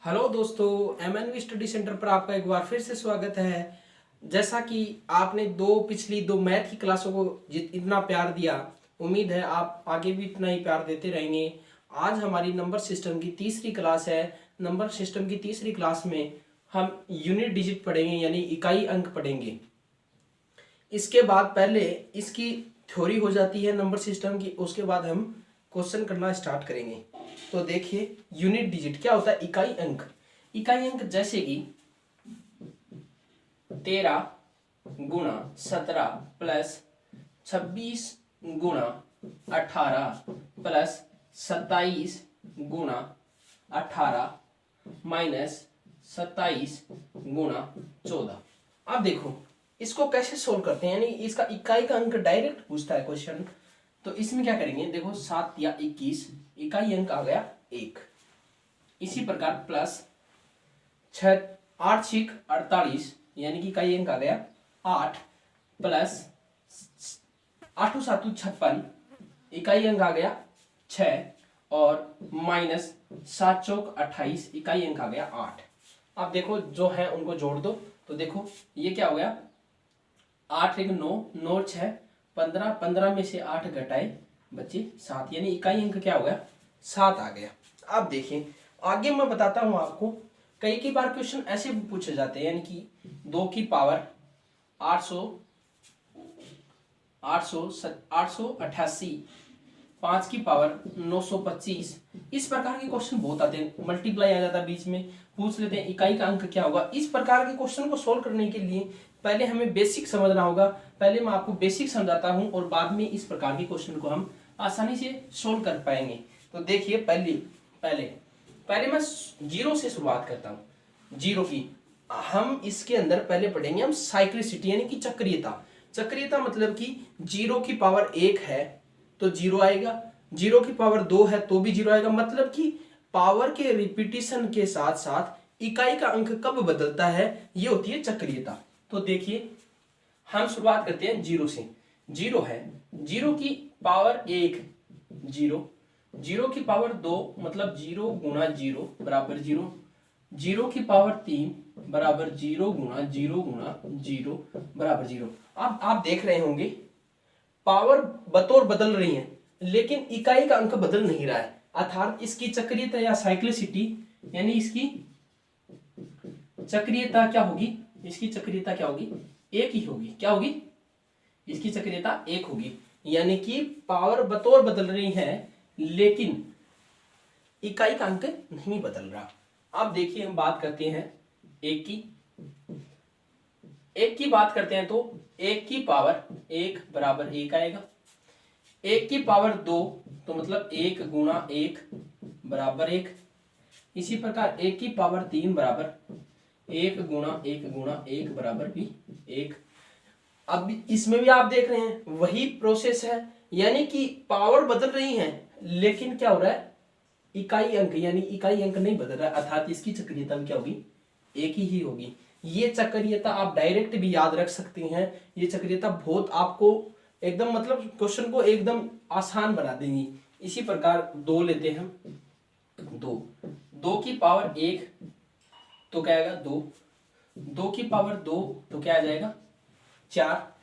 Hello दोस्तों, एमएनवी study centre पर आपका एक बार फिर से स्वागत है। जैसा कि आपने पिछली दो मैथ की क्लासों को इतना प्यार दिया, उम्मीद है आप आगे भी इतना ही प्यार देते रहेंगे। आज हमारी नंबर सिस्टम की तीसरी क्लास है। नंबर सिस्टम की तीसरी क्लास में हम यूनिट डिजिट पढ़ेंगे, यानी इकाई अंक पढ़ेंगे। इसके बाद पहले इसकी थ्योरी हो जाती है नंबर सिस्टम की, उसके बाद हम क्वेश्चन करना स्टार्ट करेंगे। तो देखिए, यूनिट डिजिट क्या होता है? इकाई अंक। इकाई अंक जैसे कि 13 × 17 प्लस 26 × 18 प्लस 27 × 18 माइनस 27 × 14। अब देखो इसको कैसे सोल्व करते हैं, यानी इसका इकाई का अंक डायरेक्ट पूछता है क्वेश्चन। तो इसमें क्या करेंगे, देखो 7 या 21, इकाई अंक आ गया 1। इसी प्रकार प्लस 8 × 48, यानी कि इकाई अंक आ गया 8, प्लस 8 × 7 = 56, इकाई अंक आ गया 6, और माइनस 7 × 4 = 28, इकाई अंक आ गया 8। अब देखो जो है उनको जोड़ दो, तो देखो ये क्या हो गया, 8 × 1 = 9, 9 × 6 = 15, 15 में से 8 घटाए बच्चे 7, यानी इकाई अंक क्या हो गया, 7 आ गया। अब देखिए आगे मैं बताता हूं आपको। कई बार क्वेश्चन ऐसे भी पूछे जाते हैं, यानी कि 2 की पावर 888, 5 की पावर 925, इस प्रकार के क्वेश्चन बहुत आते हैं। मल्टीप्लाई आ जाता है बीच में, पूछ लेते हैं इकाई का अंक क्या होगा। इस प्रकार के क्वेश्चन को सोल्व करने के लिए पहले हमें बेसिक समझना होगा। पहले मैं आपको बेसिक समझाता हूं और बाद में इस प्रकार के क्वेश्चन को हम आसानी से सोल्व कर पाएंगे। तो देखिए पहले मैं जीरो से शुरुआत करता हूं। जीरो की हम इसके अंदर पहले पढ़ेंगे हम साइक्लिसिटी, यानी कि चक्रीयता। चक्रीयता मतलब कि 0 की पावर 1 है तो 0 आएगा, 0 की पावर 2 है तो भी 0 आएगा। मतलब कि पावर के रिपीटिशन के साथ साथ इकाई का अंक कब बदलता है, ये होती है चक्रीयता। तो देखिए हम शुरुआत करते हैं 0 से। 0 है, 0 की पावर 1 0, 0 की पावर 2 मतलब 0 × 0 बराबर 0, 0 की पावर 3 बराबर 0 × 0 × 0 बराबर 0। अब आप देख रहे होंगे पावर बतौर बदल रही है, लेकिन इकाई का अंक बदल नहीं रहा है। अर्थात इसकी चक्रीयता या साइक्लिसिटी, यानी इसकी चक्रीयता क्या होगी, इसकी चक्रीयता क्या होगी, एक ही होगी। क्या होगी, इसकी चक्रीयता एक होगी। यानी कि पावर बतौर बदल रही है, लेकिन इकाई का अंक नहीं बदल रहा। अब देखिए हम बात करते हैं एक की बात करते हैं, तो 1 की पावर 1 बराबर 1 आएगा। 1 की पावर 2 तो मतलब 1 × 1 बराबर 1। इसी प्रकार 1 की पावर 3 बराबर 1 × 1 × 1 बराबर भी 1। अब इसमें भी आप देख रहे हैं वही प्रोसेस है, यानी कि पावर बदल रही है, लेकिन क्या हो रहा है, इकाई अंक यानी इकाई अंक नहीं बदल रहा है। अर्थात इसकी चक्रीयता क्या होगी, एक ही होगी। ये चक्रीयता आप डायरेक्ट भी याद रख सकते हैं। ये चक्रीयता बहुत आपको एकदम मतलब क्वेश्चन को एकदम आसान बना देंगी। इसी प्रकार 2 लेते हैं हम। 2 की पावर 1 तो क्या आएगा 2, 2 की पावर 2 तो क्या आ जाएगा 4,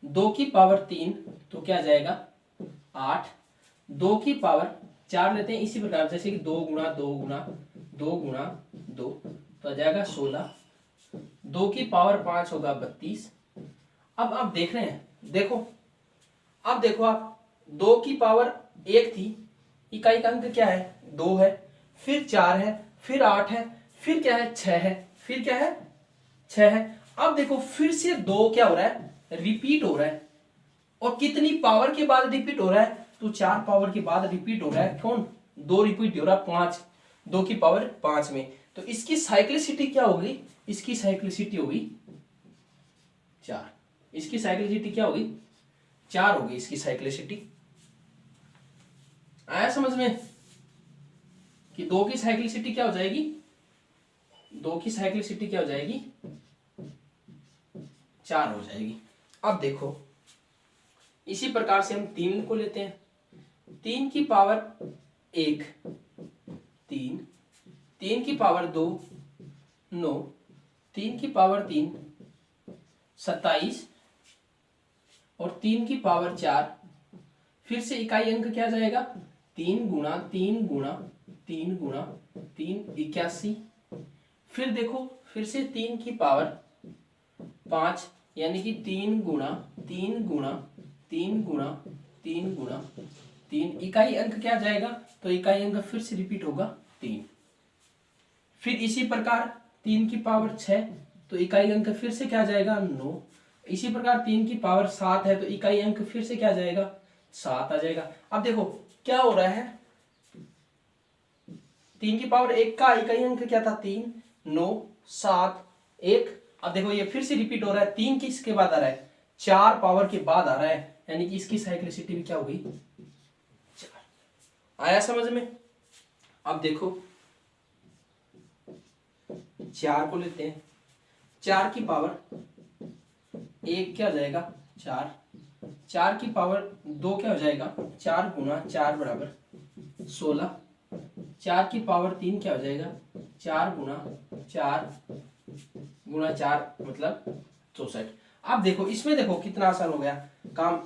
2 की पावर 3 तो क्या आ जाएगा 8, 2 की पावर 4 लेते हैं इसी प्रकार, जैसे कि 2 × 2 × 2 × 2 तो आ जाएगा 16, 2 की पावर 5 होगा 32। अब आप देख रहे हैं, अब देखो आप 2 की पावर 1 थी, इकाई का अंक क्या है 2 है, फिर 4 है, फिर 8 है, फिर क्या है 6 है, फिर क्या है 6 है। अब देखो फिर से 2 क्या हो रहा है, रिपीट हो रहा है। और कितनी पावर के बाद रिपीट हो रहा है, तो 4 पावर के बाद रिपीट हो रहा है। कौन, 2 रिपीट हो रहा है 5, 2 की पावर 5 में। तो इसकी साइक्लिसिटी क्या होगी, इसकी साइक्लिसिटी होगी 4। इसकी साइक्लिसिटी क्या होगी 4 होगी इसकी साइक्लिसिटी। आया समझ में कि 2 की साइक्लिसिटी क्या हो जाएगी, 2 की साइक्लिसिटी क्या हो जाएगी 4 हो जाएगी। अब देखो इसी प्रकार से हम 3 को लेते हैं। 3 की पावर 1 3, 3 की पावर 2 9, 3 की पावर 3 27 और 3 की पावर 4। फिर से इकाई अंक क्या जाएगा, 3 गुणा 3 गुणा 3 गुणा 3 81। फिर देखो फिर से 3 की पावर 5 यानी कि 3 गुणा 3 गुणा 3 गुणा 3 गुणा 3। इकाई अंक क्या जाएगा, तो इकाई अंक फिर से रिपीट होगा 3। फिर इसी प्रकार 3 की पावर 6 तो इकाई अंक फिर से क्या जाएगा 9। इसी प्रकार 3 की पावर 7 है तो इकाई अंक फिर से क्या जाएगा 7 आ जाएगा। अब देखो क्या हो रहा है, 3 की पावर 1 का इकाई अंक क्या था 3, 9 7 1। अब देखो ये फिर से रिपीट हो रहा है, 3 किसके बाद आ रहा है, 4 पावर के बाद आ रहा है, यानी कि इसकी साइक्लिसिटी भी क्या होगी 4। आया समझ में। अब देखो 4 को लेते हैं, 4 की पावर 1 क्या हो जाएगा 4, 4 की पावर 2 क्या हो जाएगा 4 गुणा 4 बराबर 16, 4 की पावर 3 क्या हो जाएगा 4 गुणा 4 गुणा 4 मतलब 64। अब देखो इसमें देखो कितना आसान हो गया काम,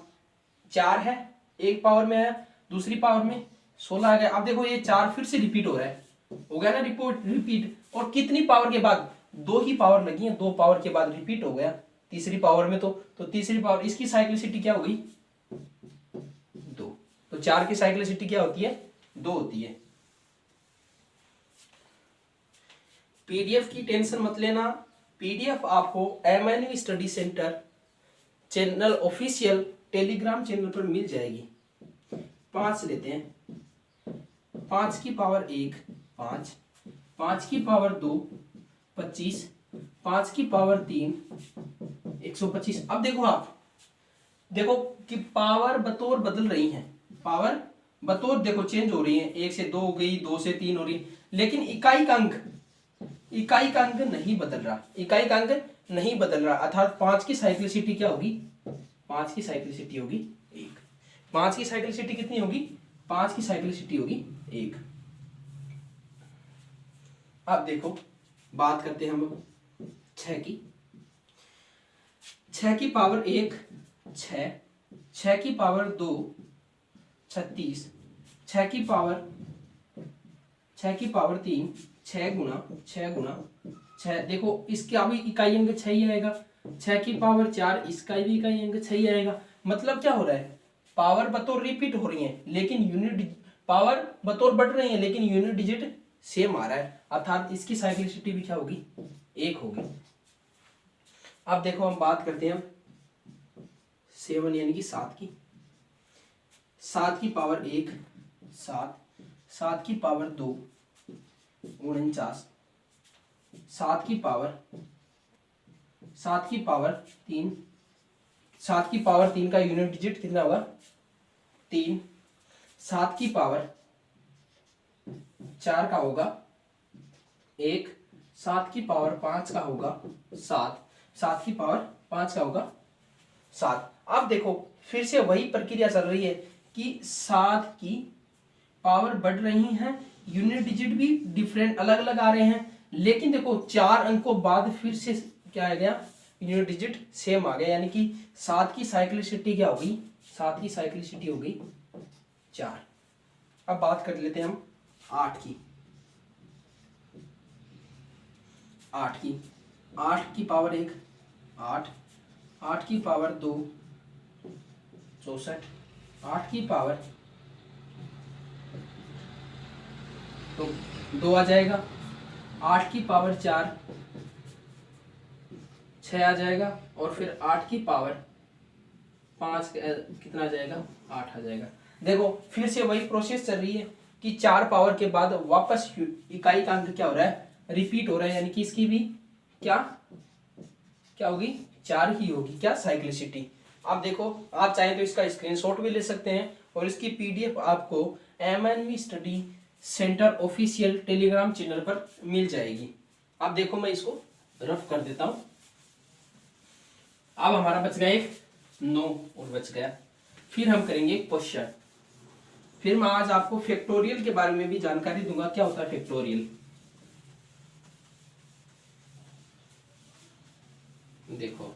4 है एक पावर में आया, दूसरी पावर में 16 आ गया। अब देखो ये 4 फिर से रिपीट हो रहा है, हो गया ना रिपीट, और कितनी पावर के बाद, 2 ही पावर लगी है, 2 पावर के बाद रिपीट हो गया तीसरी पावर में। तो तीसरी पावर इसकी साइक्लिसिटी क्या होगी 2। तो 4 की साइक्लिसिटी क्या होती है 2 होती है। पीडीएफ की टेंशन मत लेना, पीडीएफ आपको MNV study centre channel official Telegram channel पर मिल जाएगी। 5 लेते हैं, 5 की पावर 1 5, 5 की पावर 2 25, 5 की पावर 3 125। अब देखो आप देखो कि पावर बतौर बदल रही है, पावर बतौर देखो चेंज हो रही है, 1 से 2 हो गई, 2 से 3 हो रही, लेकिन इकाई का अंक नहीं बदल रहा, इकाई का अंक नहीं बदल रहा। अर्थात 5 की साइक्लिसिटी क्या होगी, 5 की साइक्लिसिटी होगी 1। 5 की साइक्लिसिटी कितनी होगी, 5 की साइक्लिसिटी होगी 1। अब देखो बात करते हैं हम 6 की, 6 की पावर 1 6, 6 की पावर 2 36, 6 की पावर 3 6 गुणा 6 गुणा 6। देखो इसका भी इकाई अंक 6 ही आएगा, 6 की पावर 4 इसका भी इकाई अंक 6 ही आएगा। मतलब क्या हो रहा है, पावर बतौर रिपीट हो रही है लेकिन यूनिट, पावर बतौर बढ़ रही है लेकिन यूनिट डिजिट सेम आ रहा है, अर्थात इसकी साइक्लिसिटी भी क्या होगी 1 होगी। अब देखो हम बात करते हैं 7 यानी कि 7 की, 7 की पावर 1 7, 7 की पावर 2 49, 7 की पावर 3, 7 की पावर 3 का यूनिट डिजिट कितना होगा 3, 7 की पावर 4 का होगा 1, 7 की पावर 5 का होगा 7, 7 की पावर 5 का होगा 7। अब देखो फिर से वही प्रक्रिया चल रही है कि 7 की पावर बढ़ रही है, यूनिट डिजिट भी डिफरेंट अलग अलग आ रहे हैं, लेकिन देखो 4 अंकों बाद फिर से क्या आ गया यूनिट डिजिट सेम आ गया, यानी कि 7 की साइक्लिसिटी क्या होगी, 7 की साइक्लिसिटी होगी 4। अब बात कर लेते हैं हम 8 की, 8 की पावर 1 8, 8 की पावर 2 64, 8 की पावर तो 2 आ जाएगा, 8 की पावर 4 6 आ जाएगा, और फिर 8 की पावर 5 कितना आ जाएगा 8 आ जाएगा। देखो फिर से वही प्रोसेस चल रही है कि 4 पावर के बाद वापस इकाई का अंक क्या हो रहा है रिपीट हो रहा है, यानी कि इसकी भी क्या होगी 4 ही होगी क्या साइक्लिसिटी। आप देखो आप चाहें तो इसका स्क्रीनशॉट भी ले सकते हैं और इसकी पीडीएफ आपको MNV study centre official Telegram channel पर मिल जाएगी। अब देखो मैं इसको रफ कर देता हूं। अब हमारा बच गया एक 9 और बच गया, फिर हम करेंगे क्वेश्चन, फिर मैं आज आपको फैक्टोरियल के बारे में भी जानकारी दूंगा क्या होता है फैक्टोरियल। देखो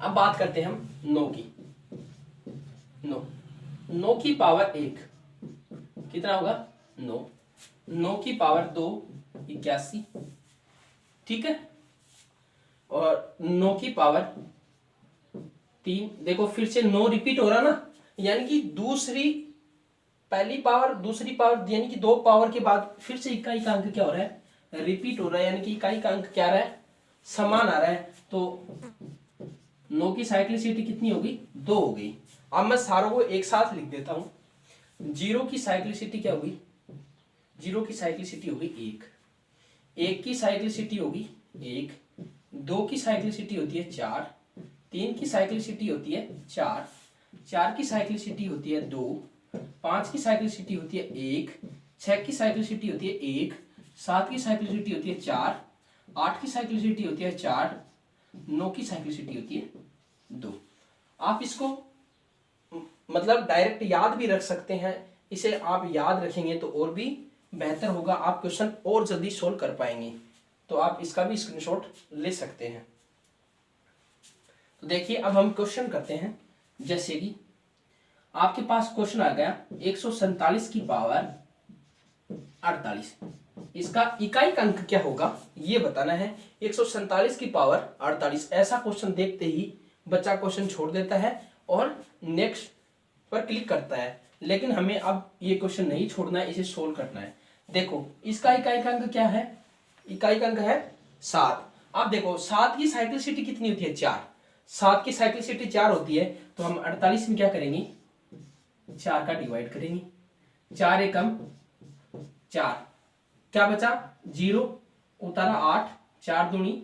अब बात करते हैं हम 9 की। 9 की पावर 1 कितना होगा 9। 9 की पावर 2 81, ठीक है। और 9 की पावर 3, देखो फिर से 9 रिपीट हो रहा ना, यानी कि पहली पावर दूसरी पावर यानी कि 2 पावर के बाद फिर से इकाई का अंक क्या हो रहा है, रिपीट हो रहा है, यानी कि इकाई का अंक क्या आ रहा है, समान आ रहा है। तो 9 की साइक्लिसिटी कितनी होगी 2 हो गई। अब मैं सारों को एक साथ लिख देता हूं। 0 की साइक्लिसिटी क्या होगी, 0 की साइक्लिसिटी होगी 1, 1 की साइक्लिसिटी होगी 1, 2 की साइक्लिसिटी होती है 4, 3 की साइक्लिसिटी होती है 4, 4 की साइक्लिसिटी होती है 2, 5 की साइक्लिसिटी होती है 1, 6 की साइक्लिसिटी होती है 1, 7 की साइक्लिसिटी होती है 4, 8 की साइक्लिसिटी होती है 4, 9 की साइक्लिसिटी होती है 2। आप इसको मतलब डायरेक्ट याद भी रख सकते हैं, इसे आप याद रखेंगे तो और भी बेहतर होगा, आप क्वेश्चन और जल्दी सोल्व कर पाएंगे। तो आप इसका भी स्क्रीनशॉट ले सकते हैं। तो देखिए अब हम क्वेश्चन करते हैं। जैसे कि आपके पास क्वेश्चन आ गया 147 की पावर 48, इसका इकाई का अंक क्या होगा ये बताना है। 147 की पावर 48, ऐसा क्वेश्चन देखते ही बच्चा क्वेश्चन छोड़ देता है और नेक्स्ट पर क्लिक करता है, लेकिन हमें अब ये क्वेश्चन नहीं छोड़ना है, इसे सोल्व करना है। देखो इसका इकाई का अंक क्या है, इकाई का अंक है 7। अब देखो 7 की साइक्लिसिटी कितनी होती है 4, 7 की साइक्लिसिटी 4 होती है, तो हम 48 में क्या करेंगे 4 का डिवाइड करेंगे, 4 एकम 4, क्या बचा 0 उतारा 8, 4 दूनी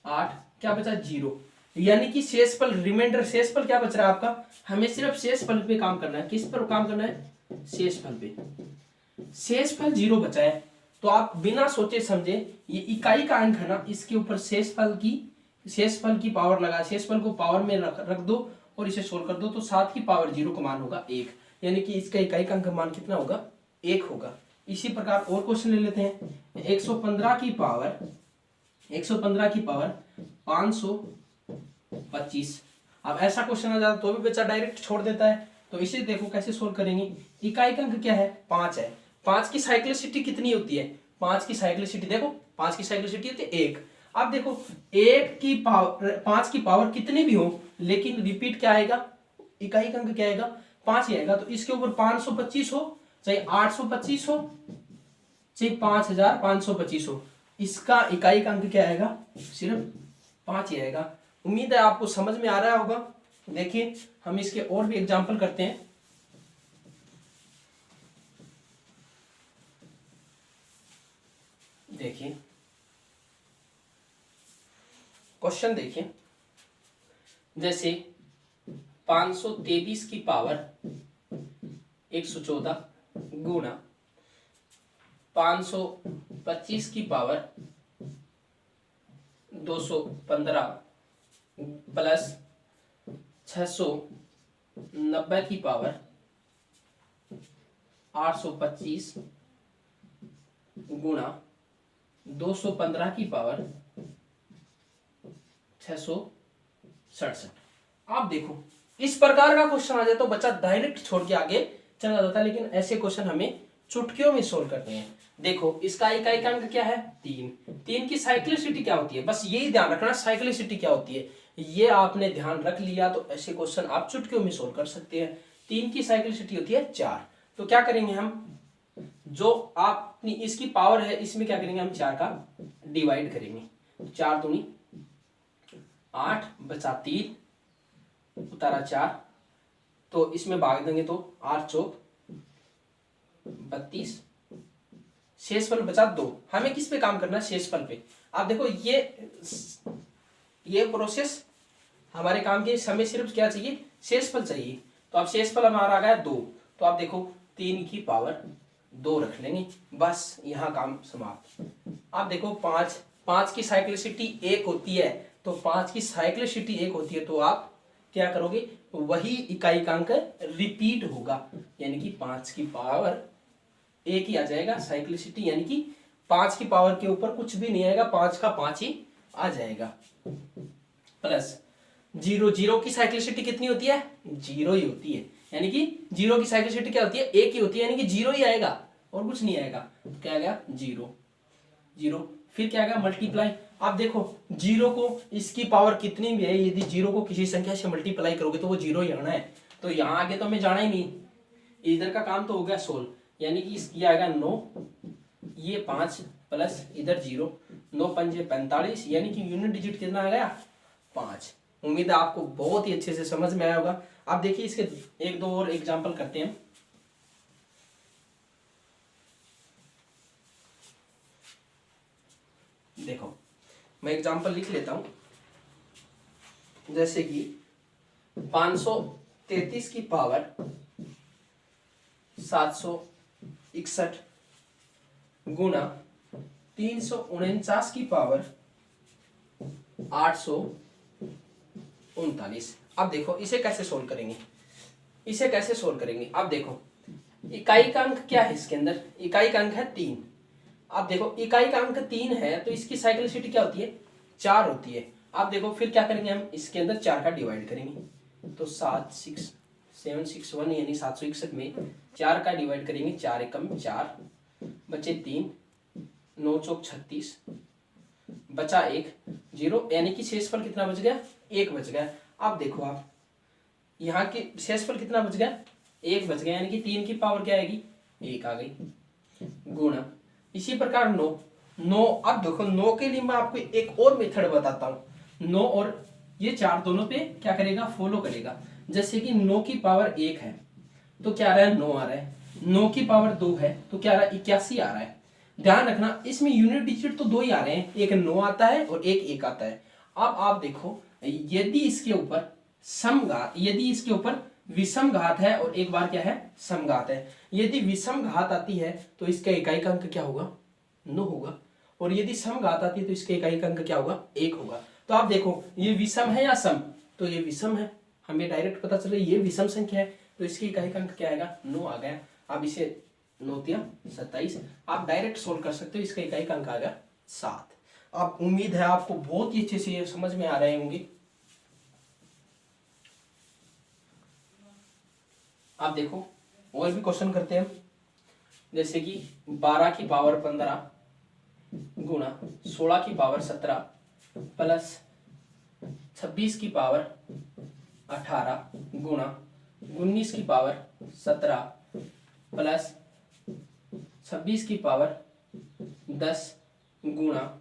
8, क्या बचा 0, यानी कि शेषफल रिमाइंडर शेषफल क्या बच रहा है आपका, हमें सिर्फ शेषफल पे काम करना है। किस पर काम करना है, शेषफल पे। शेषफल 0 बचा है, तो आप बिना सोचे समझे ये इकाई का अंक है ना, इसके ऊपर शेषफल की पावर लगा, शेषफल को पावर में रख दो और इसे सोल्व कर दो, तो 7 की पावर 0 का मान होगा 1, यानी कि इसका इकाई का अंक मान कितना होगा 1 होगा। इसी प्रकार और क्वेश्चन ले लेते हैं। 115 की पावर 525। अब ऐसा क्वेश्चन आ जाता तो भी बच्चा डायरेक्ट छोड़ देता है, तो इसे देखो कैसे सोल्व करेंगे। इकाई का अंक क्या है 5 है, 5 की साइक्लिसिटी कितनी होती है, 5 की साइक्लिसिटी देखो 5 की साइक्लिसिटी होती है 1। अब देखो 1 की पावर 5 की पावर कितनी भी हो, लेकिन रिपीट क्या आएगा, इकाई का अंक क्या आएगा 5 ही आएगा। तो इसके ऊपर 525 हो चाहे 825 हो चाहे 5525 हो, इसका इकाई का अंक क्या आएगा सिर्फ 5 ही आएगा। उम्मीद है आपको समझ में आ रहा होगा। देखिए हम इसके और भी एग्जांपल करते हैं। देखिए क्वेश्चन देखिए, जैसे 523 की पावर 114 गुणा 525 की पावर 215 प्लस 690 की पावर 825 गुणा 215 की पावर 667। आप देखो इस प्रकार का क्वेश्चन आ जाए तो बच्चा डायरेक्ट छोड़ के आगे चला जाता है, लेकिन ऐसे क्वेश्चन हमें चुटकियों में सोल्व करते हैं। देखो इसका इकाई का अंक क्या है 3, 3 की साइक्लिसिटी क्या होती है, बस यही ध्यान रखना साइक्लिसिटी क्या होती है, ये आपने ध्यान रख लिया तो ऐसे क्वेश्चन आप चुटकियों में सोल्व कर सकते हैं। 3 की साइक्लिसिटी होती है 4, तो क्या करेंगे हम, जो आपनी इसकी पावर है इसमें क्या करेंगे हम 4 का डिवाइड करेंगे, 4 दूनी 8 बचा 3 उतारा 4, तो इसमें भाग देंगे तो 8 चौक 32, शेषफल बचा 2। हमें किस पे काम करना है शेषफल पे। आप देखो ये प्रोसेस हमारे काम की, हमें सिर्फ क्या चाहिए शेषफल चाहिए। तो अब शेषफल हमारा आ गया 2, तो आप देखो 3 की पावर 2 रख लेंगे, बस यहाँ काम समाप्त। आप देखो 5 की साइक्लिसिटी 1 होती है, तो 5 की साइक्लिसिटी 1 होती है, तो आप क्या करोगे वही इकाई का अंक रिपीट होगा, यानी कि 5 की पावर 1 ही आ जाएगा साइक्लिसिटी, यानी कि 5 की पावर के ऊपर कुछ भी नहीं आएगा, 5 का 5 ही आ जाएगा प्लस जीरो। जीरो की साइक्लिसिटी कितनी होती है? जीरो ही होती है, यानी कि जीरो की साइक्लिसिटी क्या होती है? एक ही होती है, यानी कि जीरो ही आएगा और कुछ नहीं आएगा। तो क्या आ गया? जीरो। जीरो फिर क्या आएगा? मल्टीप्लाई। आप देखो जीरो को इसकी पावर कितनी भी है, यदि जीरो को किसी संख्या से मल्टीप्लाई करोगे तो वो जीरो ही आना है। तो यहाँ आगे तो हमें जाना ही नहीं, इधर का काम तो हो गया सोल्व, यानी कि ये आएगा 9, ये 5 प्लस इधर 0, 9 पंजे 45, यानी कि यूनिट डिजिट कितना आ गया? 5। उम्मीद है आपको बहुत ही अच्छे से समझ में आया होगा। आप देखिए इसके एक दो और एग्जांपल करते हैं। देखो मैं एग्जांपल लिख लेता हूं, जैसे कि 533 की पावर 761 गुना 349 की पावर 839। अब देखो इसे कैसे सोल्व करेंगे, इसे कैसे सोल्व करेंगे? अब देखो इकाई का अंक क्या है इसके अंदर? इकाई का अंक है 3। अब देखो इकाई का अंक 3 है तो इसकी साइक्लिसिटी क्या होती है? 4 होती है। अब देखो फिर क्या करेंगे हम? इसके अंदर 4 का डिवाइड करेंगे, तो 761 यानी 761 में 4 का डिवाइड करेंगे, 4 एकम 4 बचे 3, 9 चौक 36 बचा 1, 0, यानी कि शेषफल कितना बच गया? 1 बच गया। अब देखो आप यहाँ की शेषफल कितना बच गया? 1 बच गया, यानी कि 3 की पावर क्या आएगी? 1 आ गई, गुणा इसी प्रकार 9। अब देखो 9 के लिए मैं आपको एक और मेथड बताता हूँ। 9 और ये 4 दोनों पे क्या करेगा? फॉलो करेगा। जैसे कि 9 की पावर 1 है तो क्या आ रहा है? 9 आ रहा है। 9 की पावर 2 है तो क्या आ रहा है? 81 आ रहा है। ध्यान रखना इसमें यूनिट डिजिट तो 2 ही आ रहे हैं, एक 9 आता है और एक 1 आता है। अब आप देखो यदि इसके ऊपर समघात, यदि इसके ऊपर विषम घात है और एक बार क्या है? समघात है। यदि विषम घात आती है तो इसका इकाई का अंक क्या होगा? 9 होगा, और यदि समघात आती है तो इसका इकाई का अंक क्या होगा? 1 होगा। तो आप देखो ये विषम है या सम? तो ये विषम है, हमें डायरेक्ट पता चल रहा है ये विषम संख्या है, तो इसकी इकाई का अंक क्या आएगा? 9 आ गया। अब इसे 9 तिया 27 आप डायरेक्ट सोल्व कर सकते हो, इसका इकाई का अंक आ गया 7। अब उम्मीद है आपको बहुत ही अच्छे से ये समझ में आ रहे होंगे। आप देखो और भी क्वेश्चन करते हैं, जैसे कि 12 की पावर 15 गुणा 16 की पावर 17 प्लस 26 की पावर 18 गुणा 19 की पावर 17 प्लस 26 की पावर 10 गुणा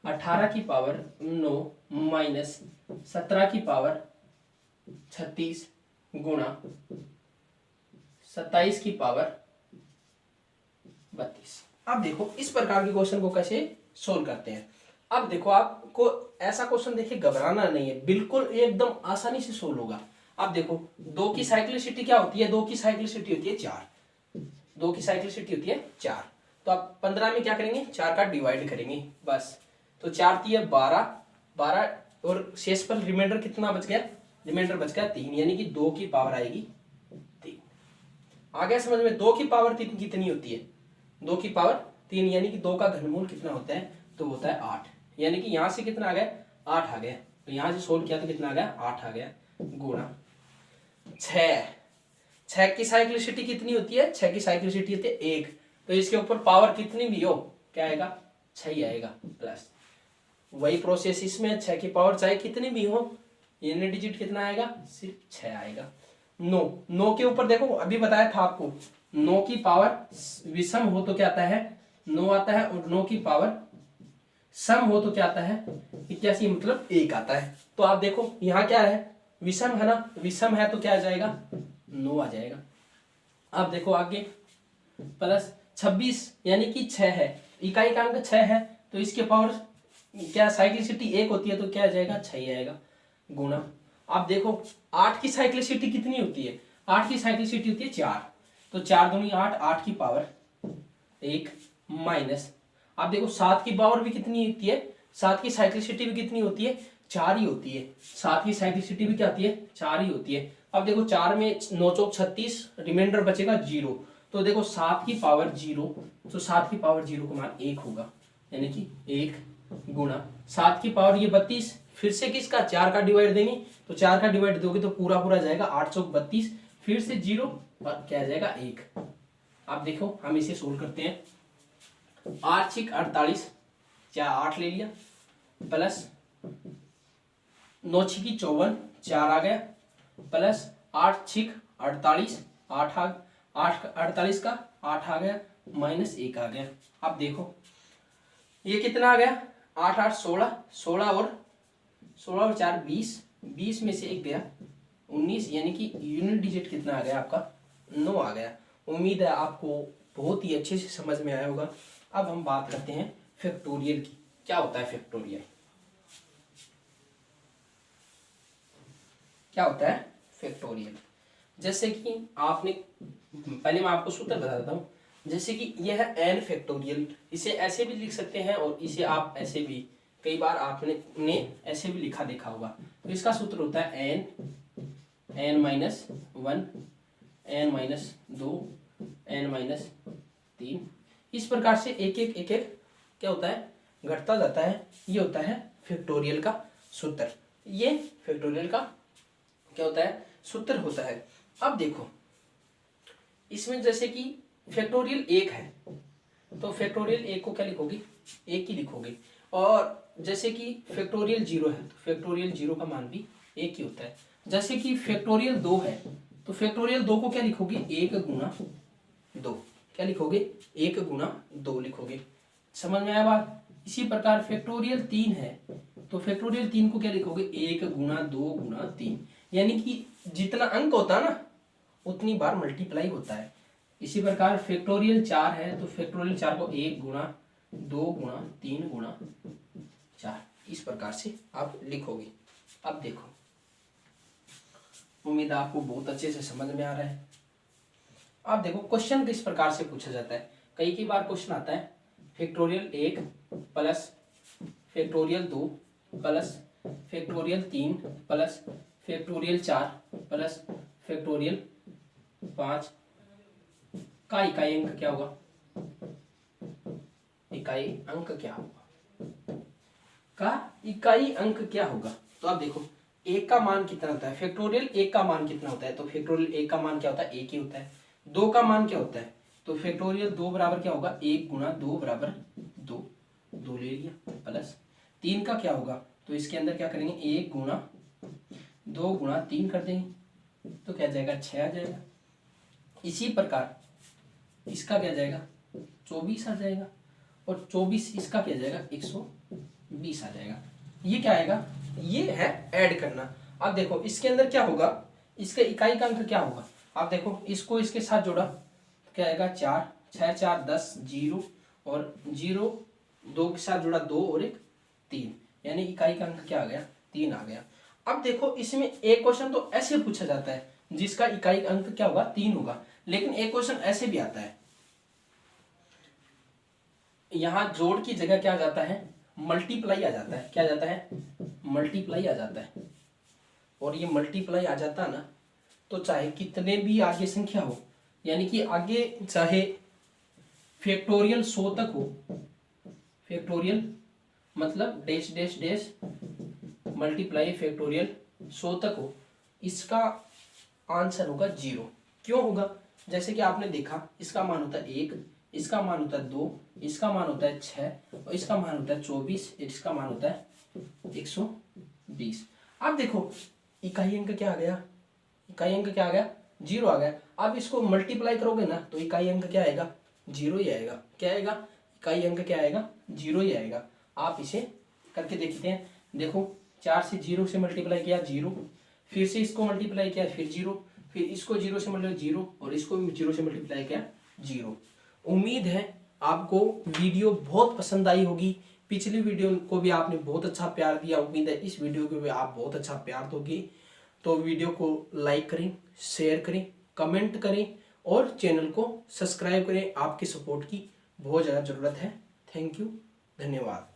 18 की पावर 9 माइनस 17 की पावर 36 गुणा 27 की पावर 32। अब देखो इस प्रकार के क्वेश्चन को कैसे सोल्व करते हैं। अब देखो आपको ऐसा क्वेश्चन देखिए घबराना नहीं है, बिल्कुल एकदम आसानी से सोल्व होगा। अब देखो 2 की साइक्लिसिटी क्या होती है? 2 की साइक्लिसिटी होती है 4। 2 की साइक्लिसिटी होती है 4। तो आप 15 में क्या करेंगे? 4 का डिवाइड करेंगे बस। तो 4 3 12 12 और शेषफल रिमाइंडर कितना बच गया? रिमाइंडर बच गया 3, यानी कि 2 की पावर आएगी 3। आ गया समझ में? 2 की पावर 3 कितनी होती है? 2 की पावर 3 यानी कि 2 का घनमूल कितना होता है? तो होता है 8, यानी कि यहां से कितना आ गया? 8 आ गया। तो यहां से सोल्व किया तो कितना आ गया? 8 आ गया, गुणा 6। 6 की साइक्लिसिटी कितनी होती है? 6 की साइक्लिसिटी होती है 1। तो इसके ऊपर पावर कितनी भी हो क्या आएगा? 6 ही आएगा, प्लस वही प्रोसेस इसमें 6 की पावर चाहे कितनी भी हो, यूनिट डिजिट कितना आएगा? सिर्फ 6 आएगा। 9 के ऊपर देखो अभी बताया था आपको, 9 की पावर विषम हो तो क्या आता है? 9 आता है, और 9 की पावर सम हो तो क्या आता है? 81, मतलब 1 आता है। तो आप देखो यहाँ क्या है? विषम है ना, विषम है तो क्या आ जाएगा? 9 आ जाएगा। आप देखो आगे प्लस 26 यानी कि 6 है, इकाई का अंक 6 है तो इसके पावर क्या साइक्लिसिटी 1 होती है तो क्या आ जाएगा? 6 ही आएगा, गुणा। आप देखो 8 की साइक्लिसिटी कितनी होती है? 8 की साइक्लिसिटी होती है 4। तो 4 दूनी 8, 8 की पावर 1 माइनस, आप देखो 7 की पावर भी कितनी होती है? 7 की साइक्लिसिटी भी कितनी होती है? 4 ही होती है। 7 की साइक्लिसिटी भी क्या होती है? 4 ही होती है। अब देखो 4 में 9 चौक 36, रिमाइंडर बचेगा 0। तो देखो 7 की पावर 0, तो 7 की पावर 0 का मान 1 होगा, यानी कि 1 गुणा 7 की पावर ये 32, फिर से किसका 4 का डिवाइड देंगे, तो 4 का डिवाइड दोगे तो पूरा पूरा जाएगा 8 चौक 32, फिर से 0 और क्या आ जाएगा 1। अब देखो हम इसे सोल्व करते हैं। 8 6 48, 8 ले लिया, प्लस 9 6 54, 4 आ गया, प्लस 8 6 48, 8 48 का 8 आ गया, माइनस 1 आ गया। अब देखो ये कितना आ गया, 8 8 16, 16 और 4 20, 20 में से 1 गया 19, यानी कि यूनिट डिजिट कितना आ गया आपका 9 आ गया। उम्मीद है आपको बहुत ही अच्छे से समझ में आया होगा। अब हम बात करते हैं फैक्टोरियल की। क्या होता है फैक्टोरियल, क्या होता है फैक्टोरियल? जैसे कि आपने, पहले मैं आपको सूत्र बता देता हूँ। जैसे कि यह है n फैक्टोरियल, इसे ऐसे भी लिख सकते हैं और इसे आप ऐसे भी, कई बार आपने ऐसे भी लिखा देखा होगा। तो इसका सूत्र होता है n minus 1, n minus 2, n minus 3। इस प्रकार से एक एक क्या होता है, घटता जाता है। ये होता है फैक्टोरियल का सूत्र। ये फैक्टोरियल का क्या होता है, सूत्र होता है। अब देखो इसमें जैसे कि फैक्टोरियल 1 है, तो फैक्टोरियल 1 को क्या लिखोगे, 1 ही लिखोगे। और जैसे कि फैक्टोरियल 0 है, तो फैक्टोरियल 0 का मान भी 1 ही होता है। जैसे कि फैक्टोरियल 2 है, तो फैक्टोरियल 2 को क्या लिखोगे, 1 गुना 2। क्या लिखोगे, 1 गुना 2 लिखोगे। समझ में आया बात? इसी प्रकार फैक्टोरियल 3 है, तो फैक्टोरियल 3 को क्या लिखोगे, 1 गुना 2 गुना 3। यानी कि जितना अंक होता है ना उतनी बार मल्टीप्लाई होता है। इसी प्रकार फैक्टोरियल 4 है, तो फैक्टोरियल 4 को 1 गुना 2 गुना 3 गुना 4, इस प्रकार से आप लिखोगे। अब देखो उम्मीद है आपको बहुत अच्छे से समझ में आ रहा है। अब देखो क्वेश्चन किस प्रकार से पूछा जाता है। कई बार क्वेश्चन आता है factorial 1 plus factorial 2 plus factorial 3 plus factorial 4 plus factorial 5 का इकाई अंक क्या होगा, इकाई अंक क्या होगा, का इकाई अंक क्या होगा। तो आप देखो 1 का मान कितना होता है, फैक्टोरियल 1 का मान कितना होता है, तो फैक्टोरियल 1 का मान क्या होता है, 1 ही होता है। 2 का मान क्या होता है, तो फैक्टोरियल 2 बराबर क्या होगा, 1 गुना 2 बराबर 2, 2 ले लिया, प्लस 3 का क्या होगा, तो इसके अंदर क्या करेंगे, 1 गुना 2 गुना 3 कर देंगे, तो क्या जाएगा 6 आ जाएगा। इसी प्रकार इसका क्या जाएगा 24 आ जाएगा, और 24 इसका क्या जाएगा 120 आ जाएगा। ये क्या आएगा, ये है ऐड करना। अब देखो इसके अंदर क्या होगा, इसका इकाई का अंक क्या होगा। आप देखो इसको इसके साथ जोड़ा तो क्या आएगा 4, 6 4 10, 0 और 0, 2 के साथ जुड़ा 2 और 1 3, यानी इकाई का अंक क्या आ गया 3 आ गया। अब देखो इसमें एक क्वेश्चन तो ऐसे पूछा जाता है जिसका इकाई अंक क्या होगा 3 होगा, लेकिन एक क्वेश्चन ऐसे भी आता है, यहां जोड़ की जगह क्या आ जाता है, मल्टीप्लाई आ जाता है। क्या आ जाता है, मल्टीप्लाई आ जाता है। और ये मल्टीप्लाई आ जाता है ना, तो चाहे कितने भी आगे संख्या हो, यानी कि आगे चाहे फैक्टोरियल 100 तक हो, फैक्टोरियल मतलब dash dash dash multiply factorial 100 तक हो, इसका आंसर होगा 0। क्यों होगा, जैसे कि आपने देखा इसका मान होता है 1, इसका मान होता है 2, इसका मान होता है 6 और इसका मान होता है 24, इसका मान होता है 120। अब देखो इकाई अंक क्या आ गया, इकाई अंक क्या आ गया 0 आ गया। अब इसको मल्टीप्लाई करोगे ना तो इकाई अंक क्या आएगा 0 ही आएगा। क्या आएगा, इकाई अंक क्या आएगा 0 ही आएगा। आप इसे करके देखते हैं। देखो 4 से 0 से मल्टीप्लाई किया 0, फिर से इसको मल्टीप्लाई किया फिर 0, फिर इसको 0 से मल्टीप्लाई 0 और इसको भी 0 से मल्टीप्लाई किया 0। उम्मीद है आपको वीडियो बहुत पसंद आई होगी। पिछली वीडियो को भी आपने बहुत अच्छा प्यार दिया, उम्मीद है इस वीडियो को भी आप बहुत अच्छा प्यार दोगे। तो वीडियो को लाइक करें, शेयर करें, कमेंट करें और चैनल को सब्सक्राइब करें। आपके सपोर्ट की बहुत ज़्यादा ज़रूरत है। थैंक यू, धन्यवाद।